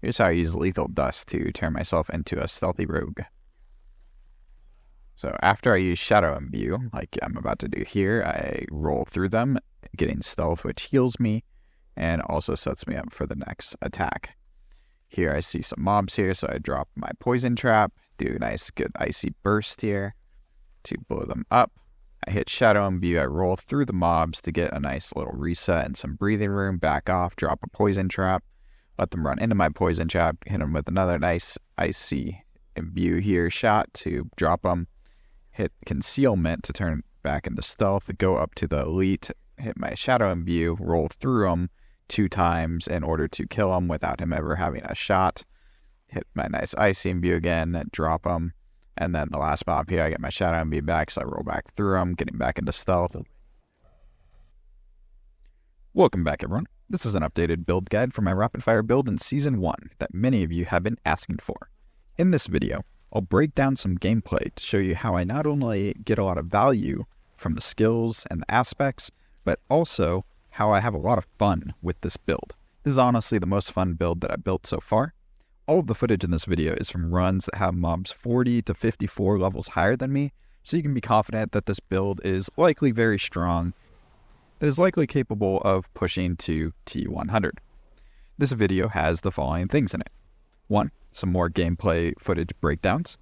Here's how I use lethal dust to turn myself into a stealthy rogue. So after I use shadow imbue, like I'm about to do here, I roll through them, getting stealth, which heals me and also sets me up for the next attack. Here I see some mobs here, so I drop my poison trap, do a nice good icy burst here to blow them up. I hit shadow imbue, I roll through the mobs to get a nice little reset and some breathing room, back off, drop a poison trap, let them run into my poison trap, hit them with another nice icy imbue here shot to drop them, hit concealment to turn back into stealth, go up to the elite, hit my shadow imbue, roll through them 2 times in order to kill him without him ever having a shot. Hit my nice icy imbue again, drop him, and then the last mob here, I get my shadow imbue back, so I roll back through him, getting back into stealth. Welcome back, everyone. This is an updated build guide for my rapid fire build in Season 1 that many of you have been asking for. In this video, I'll break down some gameplay to show you how I not only get a lot of value from the skills and the aspects, but also how I have a lot of fun with this build. This is honestly the most fun build that I've built so far. All of the footage in this video is from runs that have mobs 40 to 54 levels higher than me, so you can be confident that this build is likely very strong, that is likely capable of pushing to T100. This video has the following things in it. 1. Some more gameplay footage breakdowns.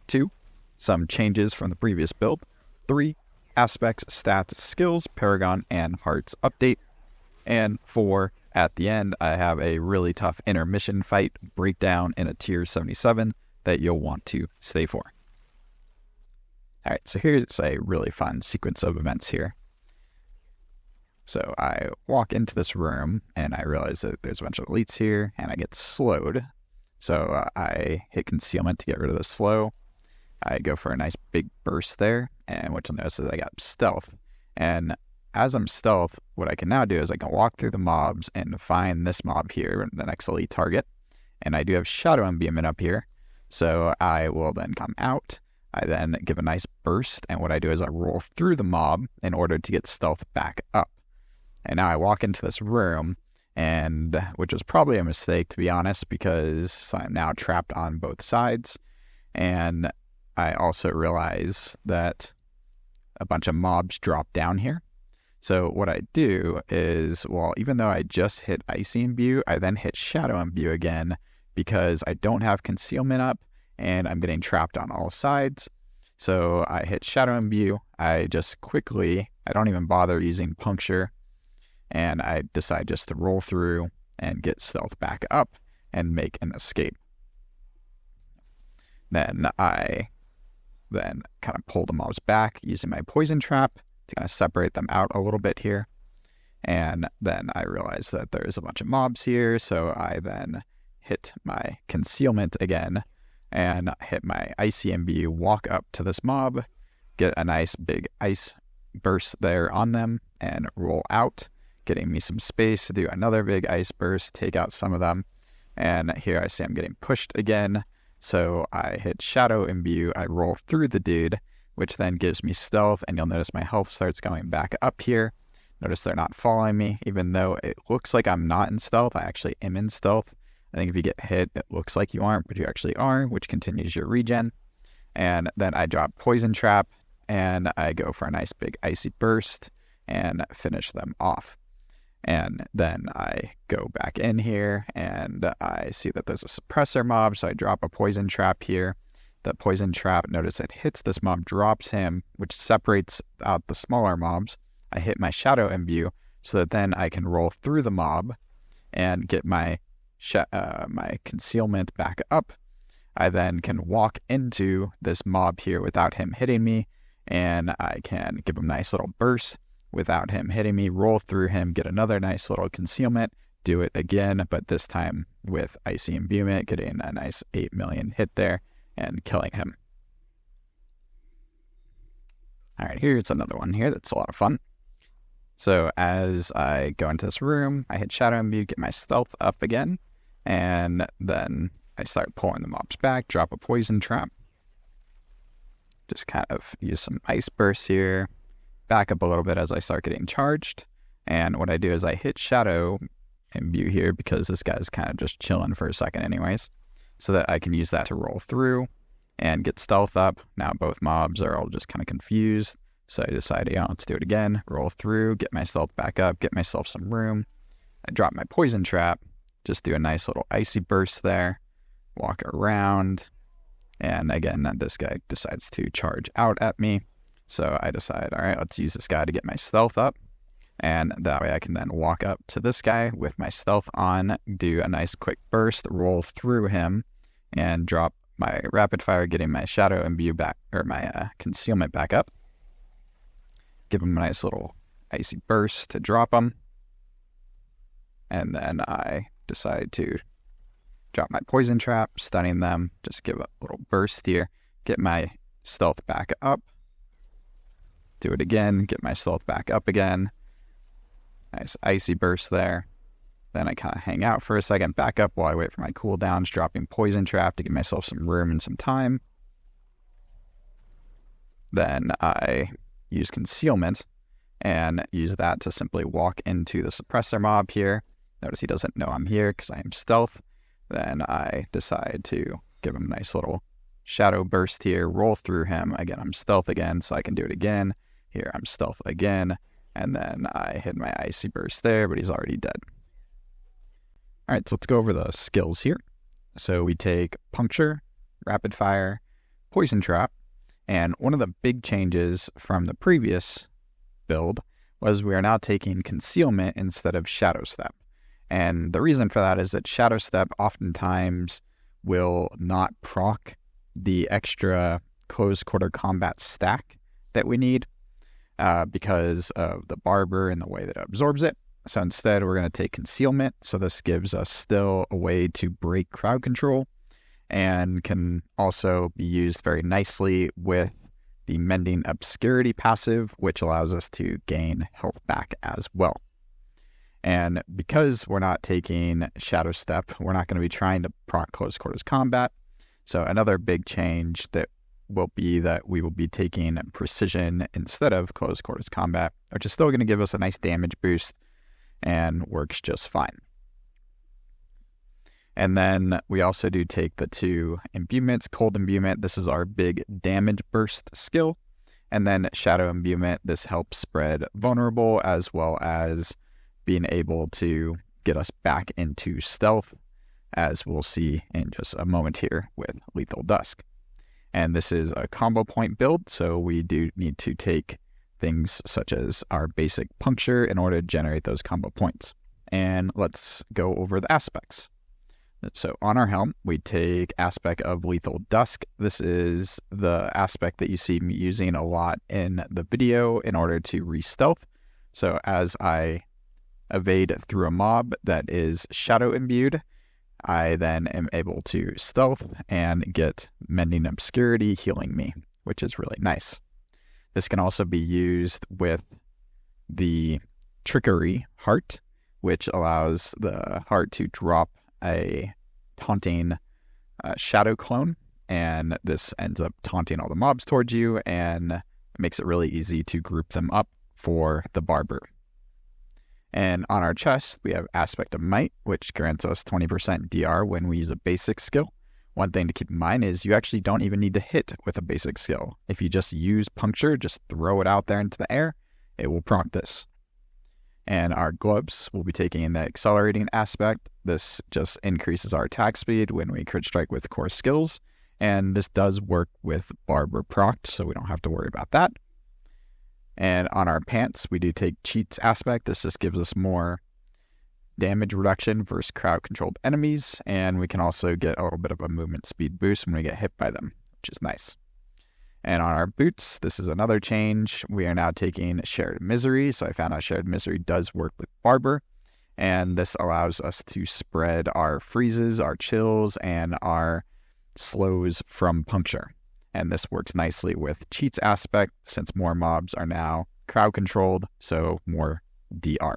2. Some changes from the previous build. 3. Aspects, stats, skills, Paragon, and hearts update. And 4, at the end, I have a really tough intermission fight breakdown in a tier 77 that you'll want to stay for. Alright, so here's a really fun sequence of events here. So I walk into this room, and I realize that there's a bunch of elites here, and I get slowed. So I hit concealment to get rid of the slow. I go for a nice big burst there, and what you'll notice is I got stealth. And as I'm stealth, what I can now do is I can walk through the mobs and find this mob here, the next elite target. And I do have shadow imbuement up here, so I will then come out. I then give a nice burst, and what I do is I roll through the mob in order to get stealth back up. And now I walk into this room, and which was probably a mistake, to be honest, because I'm now trapped on both sides. And I also realize that a bunch of mobs drop down here. So what I do is, well, even though I just hit icy imbue, I then hit shadow imbue again because I don't have concealment up and I'm getting trapped on all sides. So I hit shadow imbue. I don't even bother using puncture, and I decide just to roll through and get stealth back up and make an escape. Then I kind of pull the mobs back using my poison trap to kind of separate them out a little bit here. And then I realize that there's a bunch of mobs here, so I then hit my concealment again and hit my icy imbue, walk up to this mob, get a nice big ice burst there on them, and roll out, getting me some space to do another big ice burst, take out some of them. And here I see I'm getting pushed again, so I hit shadow imbue, I roll through the dude, which then gives me stealth, and you'll notice my health starts going back up here. Notice they're not following me, even though it looks like I'm not in stealth. I actually am in stealth. I think if you get hit, it looks like you aren't, but you actually are, which continues your regen. And then I drop poison trap, and I go for a nice big icy burst and finish them off. And then I go back in here, and I see that there's a suppressor mob, so I drop a poison trap here. The poison trap, notice it hits this mob, drops him, which separates out the smaller mobs. I hit my shadow imbue, so that then I can roll through the mob and get my concealment back up. I then can walk into this mob here without him hitting me, and I can give him a nice little burst without him hitting me, roll through him, get another nice little concealment, do it again, but this time with icy imbuement, getting a nice 8 million hit there and killing him. Alright, here's another one here that's a lot of fun. So as I go into this room, I hit shadow imbue, get my stealth up again, and then I start pulling the mobs back, drop a poison trap. Just kind of use some ice bursts here, back up a little bit as I start getting charged. And what I do is I hit shadow imbue here because this guy's kind of just chilling for a second anyways, so that I can use that to roll through and get stealth up. Now both mobs are all just kind of confused, so I decided, yeah, let's do it again. Roll through, get my stealth back up, get myself some room. I drop my poison trap, just do a nice little icy burst there, walk around, and again, this guy decides to charge out at me. So I decide, all right, let's use this guy to get my stealth up. And that way I can then walk up to this guy with my stealth on, do a nice quick burst, roll through him, and drop my rapid fire, getting my shadow imbue back, or my concealment back up. Give him a nice little icy burst to drop him. And then I decide to drop my poison trap, stunning them, just give a little burst here, get my stealth back up. Do it again, get my stealth back up again. Nice icy burst there. Then I kind of hang out for a second, back up while I wait for my cooldowns, dropping poison trap to give myself some room and some time. Then I use concealment and use that to simply walk into the suppressor mob here. Notice he doesn't know I'm here because I am stealth. Then I decide to give him a nice little shadow burst here, roll through him. Again, I'm stealth again, so I can do it again. Here, I'm stealth again. And then I hit my icy burst there, but he's already dead. All right, so let's go over the skills here. So we take puncture, rapid fire, poison trap, and one of the big changes from the previous build was we are now taking concealment instead of shadow step. And the reason for that is that shadow step oftentimes will not proc the extra close quarter combat stack that we need. Because of the barber and the way that it absorbs it. So instead, we're going to take concealment. So this gives us still a way to break crowd control and can also be used very nicely with the mending obscurity passive, which allows us to gain health back as well. And because we're not taking shadow step, we're not going to be trying to proc close quarters combat. So another big change that will be that we will be taking precision instead of close quarters combat, which is still going to give us a nice damage boost and works just fine. And then we also do take the two imbuements, cold imbuement. This is our big damage burst skill. And then shadow imbuement. This helps spread vulnerable as well as being able to get us back into stealth, as we'll see in just a moment here with Lethal Dusk. And this is a combo point build, so we do need to take things such as our basic puncture in order to generate those combo points. And let's go over the aspects. So on our helm, we take aspect of Lethal Dusk. This is the aspect that you see me using a lot in the video in order to re-stealth. So as I evade through a mob that is shadow imbued, I then am able to stealth and get mending obscurity healing me, which is really nice. This can also be used with the trickery heart, which allows the heart to drop a taunting shadow clone, and this ends up taunting all the mobs towards you and makes it really easy to group them up for the barber. And on our chest, we have Aspect of Might, which grants us 20% DR when we use a basic skill. One thing to keep in mind is you actually don't even need to hit with a basic skill. If you just use puncture, just throw it out there into the air, it will proc this. And our gloves will be taking in the accelerating aspect. This just increases our attack speed when we crit strike with core skills. And this does work with barber procced, so we don't have to worry about that. And on our pants, we do take Cheats aspect. This just gives us more damage reduction versus crowd-controlled enemies, and we can also get a little bit of a movement speed boost when we get hit by them, which is nice. And on our boots, this is another change. We are now taking Shared Misery, so I found out Shared Misery does work with Barber, and this allows us to spread our freezes, our chills, and our slows from puncture. And this works nicely with Cheats aspect, since more mobs are now crowd-controlled, so more DR.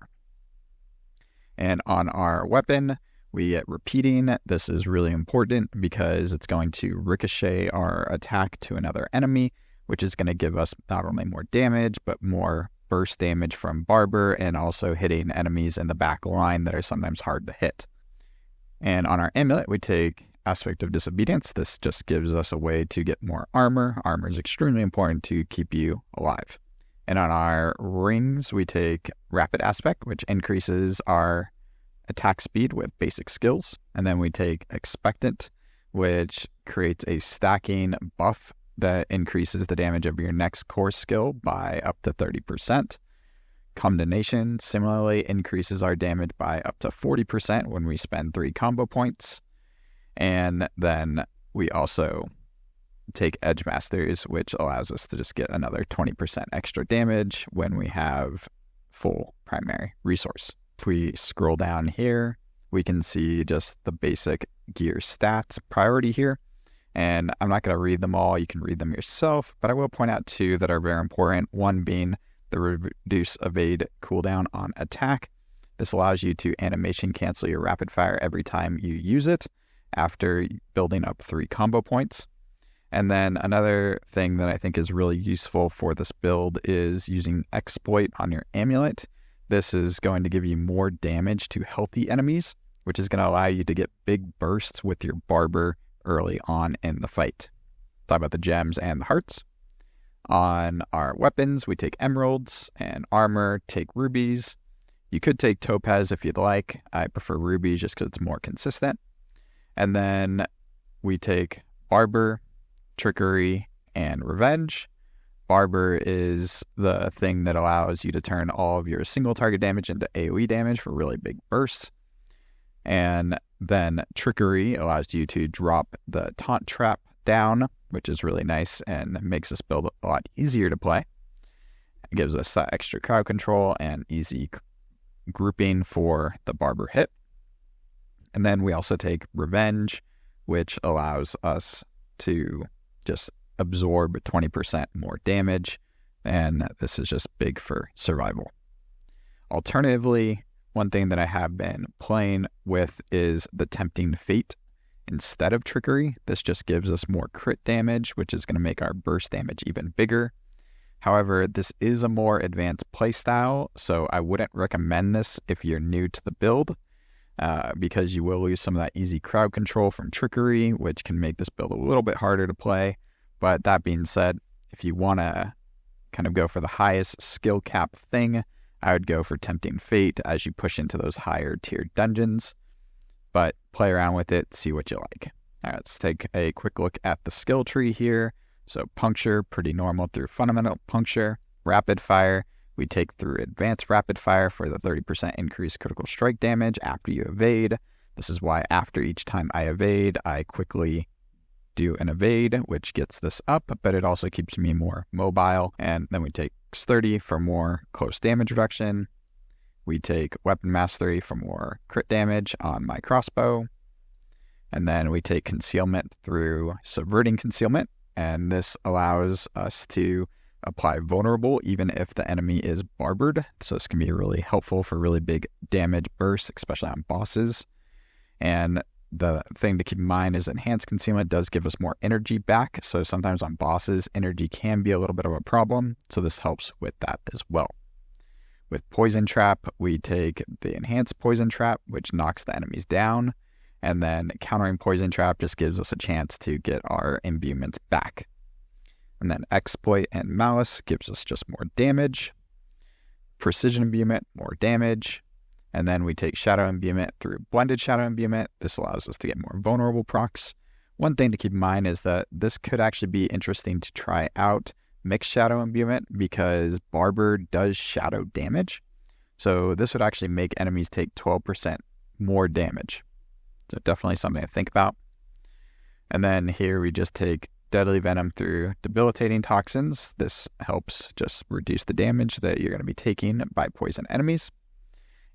And on our weapon, we get Repeating. This is really important because it's going to ricochet our attack to another enemy, which is going to give us not only more damage, but more burst damage from Barber and also hitting enemies in the back line that are sometimes hard to hit. And on our amulet, we take Aspect of Disobedience. This just gives us a way to get more armor. Armor is extremely important to keep you alive. And on our rings, we take Rapid Aspect, which increases our attack speed with basic skills. And then we take Expectant, which creates a stacking buff that increases the damage of your next core skill by up to 30%. Condemnation similarly increases our damage by up to 40% when we spend 3 combo points. And then we also take Edge Masters, which allows us to just get another 20% extra damage when we have full primary resource. If we scroll down here, we can see just the basic gear stats priority here. And I'm not going to read them all. You can read them yourself, but I will point out 2 that are very important. One being the reduce evade cooldown on attack. This allows you to animation cancel your rapid fire every time you use it after building up 3 combo points. And then another thing that I think is really useful for this build is using Exploit on your amulet. This is going to give you more damage to healthy enemies, which is going to allow you to get big bursts with your Barber early on in the fight. Talk about the gems and the hearts. On our weapons, we take emeralds, and armor, take rubies. You could take topaz if you'd like. I prefer rubies just because it's more consistent. And then we take Barber, Trickery, and Revenge. Barber is the thing that allows you to turn all of your single target damage into AoE damage for really big bursts. And then Trickery allows you to drop the taunt trap down, which is really nice and makes this build a lot easier to play. It gives us that extra crowd control and easy grouping for the Barber hit. And then we also take Revenge, which allows us to just absorb 20% more damage, and this is just big for survival. Alternatively, one thing that I have been playing with is the Tempting Fate instead of Trickery. This just gives us more crit damage, which is going to make our burst damage even bigger. However, this is a more advanced playstyle, so I wouldn't recommend this if you're new to the build, because you will lose some of that easy crowd control from Trickery, which can make this build a little bit harder to play. But that being said, if you want to kind of go for the highest skill cap thing, I would go for Tempting Fate as you push into those higher tiered dungeons. But play around with it, see what you like. All right, let's take a quick look at the skill tree here. So Puncture, pretty normal through Fundamental Puncture. Rapid Fire, we take through Advanced Rapid Fire for the 30% increased critical strike damage after you evade. This is why after each time I evade, I quickly do an evade, which gets this up, but it also keeps me more mobile. And then we take 30 for more close damage reduction. We take Weapon Mastery for more crit damage on my crossbow. And then we take Concealment through Subverting Concealment. And this allows us to apply Vulnerable even if the enemy is barbered. So this can be really helpful for really big damage bursts, especially on bosses. And the thing to keep in mind is Enhanced Concealment does give us more energy back. So sometimes on bosses, energy can be a little bit of a problem. So this helps with that as well. With Poison Trap, we take the Enhanced Poison Trap, which knocks the enemies down. And then countering Poison Trap just gives us a chance to get our imbuements back. And then Exploit and Malice gives us just more damage. Precision Imbuement, more damage. And then we take Shadow Imbuement through Blended Shadow Imbuement. This allows us to get more vulnerable procs. One thing to keep in mind is that this could actually be interesting to try out Mixed Shadow Imbuement because Barber does shadow damage. So this would actually make enemies take 12% more damage. So definitely something to think about. And then here we just take Deadly Venom through Debilitating Toxins. This helps just reduce the damage that you're going to be taking by poison enemies.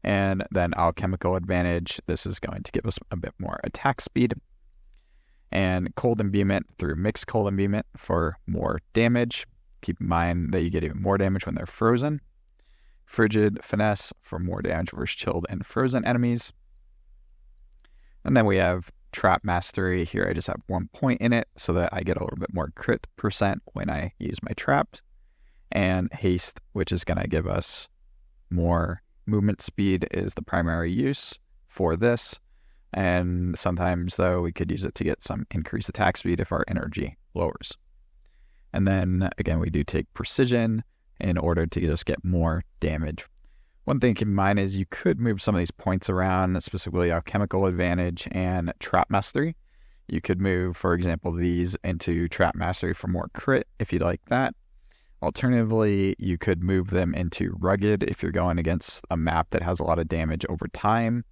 And then Alchemical Advantage. This is going to give us a bit more attack speed. And Cold Imbuement through Mixed Cold Imbuement for more damage. Keep in mind that you get even more damage when they're frozen. Frigid Finesse for more damage versus chilled and frozen enemies. And then we have Trap Mastery. Here I just have 1 point in it so that I get a little bit more crit percent when I use my traps. and haste, which is going to give us more movement speed, is the primary use for this. And sometimes, though, we could use it to get some increased attack speed if our energy lowers. And then, again, we do take precision in order to just get more damage. One thing to keep in mind is you could move some of these points around, specifically Alchemical Advantage and Trap Mastery. You could move, for example, these into Trap Mastery for more crit if you'd like that. Alternatively, you could move them into Rugged if you're going against a map that has a lot of damage over time,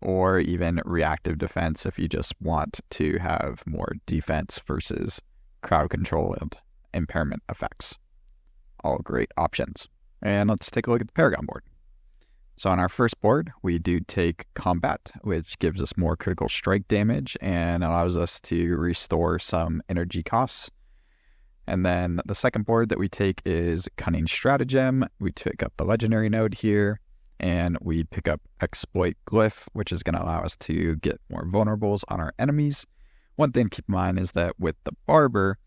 or even Reactive Defense if you just want to have more defense versus crowd control and impairment effects. All great options. And let's take a look at the Paragon board. So on our first board, we do take Combat, which gives us more critical strike damage and allows us to restore some energy costs. And then the second board that we take is Cunning Stratagem. We pick up the Legendary node here, and we pick up Exploit Glyph, which is going to allow us to get more vulnerables on our enemies. One thing to keep in mind is that with the Barber,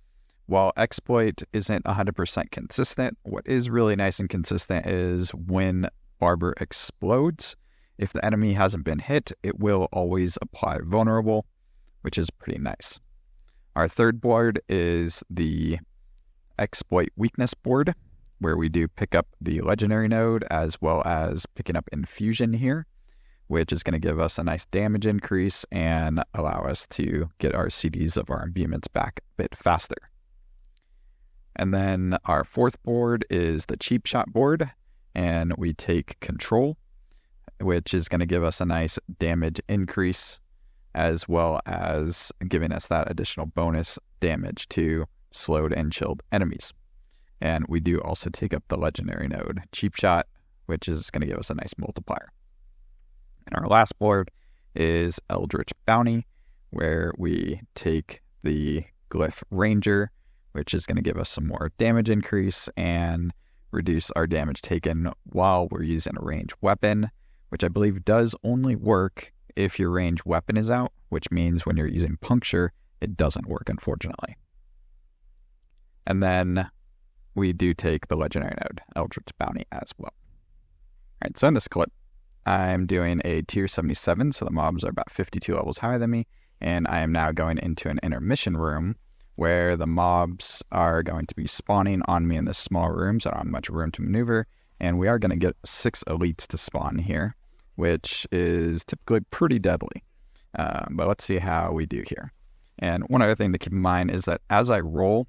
while Exploit isn't 100% consistent, what is really nice and consistent is when Barber explodes, if the enemy hasn't been hit, it will always apply vulnerable, which is pretty nice. Our third board is the Exploit Weakness board, where we do pick up the Legendary node as well as picking up Infusion here, which is going to give us a nice damage increase and allow us to get our CDs of our imbuements back a bit faster. And then our fourth board is the Cheap Shot board, and we take Control, which is going to give us a nice damage increase as well as giving us that additional bonus damage to slowed and chilled enemies. And we do also take up the Legendary node, Cheap Shot, which is going to give us a nice multiplier. And our last board is Eldritch Bounty, where we take the Glyph Ranger, which is going to give us some more damage increase and reduce our damage taken while we're using a ranged weapon, which I believe does only work if your ranged weapon is out, which means when you're using Puncture, it doesn't work, unfortunately. And then we do take the Legendary node, Eldritch Bounty, as well. All right, so in this clip, I'm doing a tier 77, so the mobs are about 52 levels higher than me, and I am now going into an intermission room where the mobs are going to be spawning on me in this small room, so I don't have much room to maneuver, and we are going to get 6 elites to spawn here, which is typically pretty deadly. But let's see how we do here. And one other thing to keep in mind is that as I roll,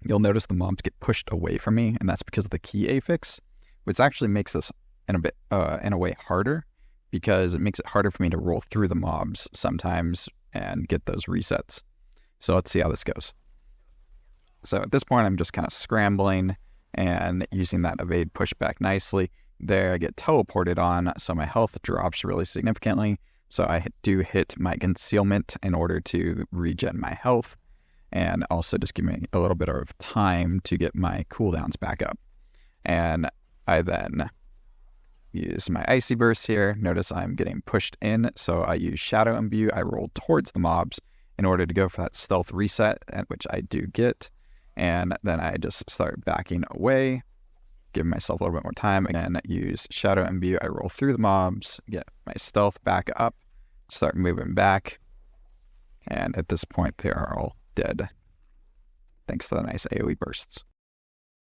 you'll notice the mobs get pushed away from me, and that's because of the key affix, which actually makes this in a way harder, because it makes it harder for me to roll through the mobs sometimes and get those resets. So let's see how this goes. So at this point, I'm just kind of scrambling and using that evade pushback nicely. There I get teleported on, so my health drops really significantly. So I do hit my concealment in order to regen my health, and also just give me a little bit of time to get my cooldowns back up. And I then use my Icy Burst here. Notice I'm getting pushed in, so I use Shadow Imbue. I roll towards the mobs in order to go for that stealth reset, which I do get. And then I just start backing away, give myself a little bit more time. Again, use Shadow Imbue. I roll through the mobs, get my stealth back up, start moving back. And at this point, they are all dead, thanks to the nice AoE bursts.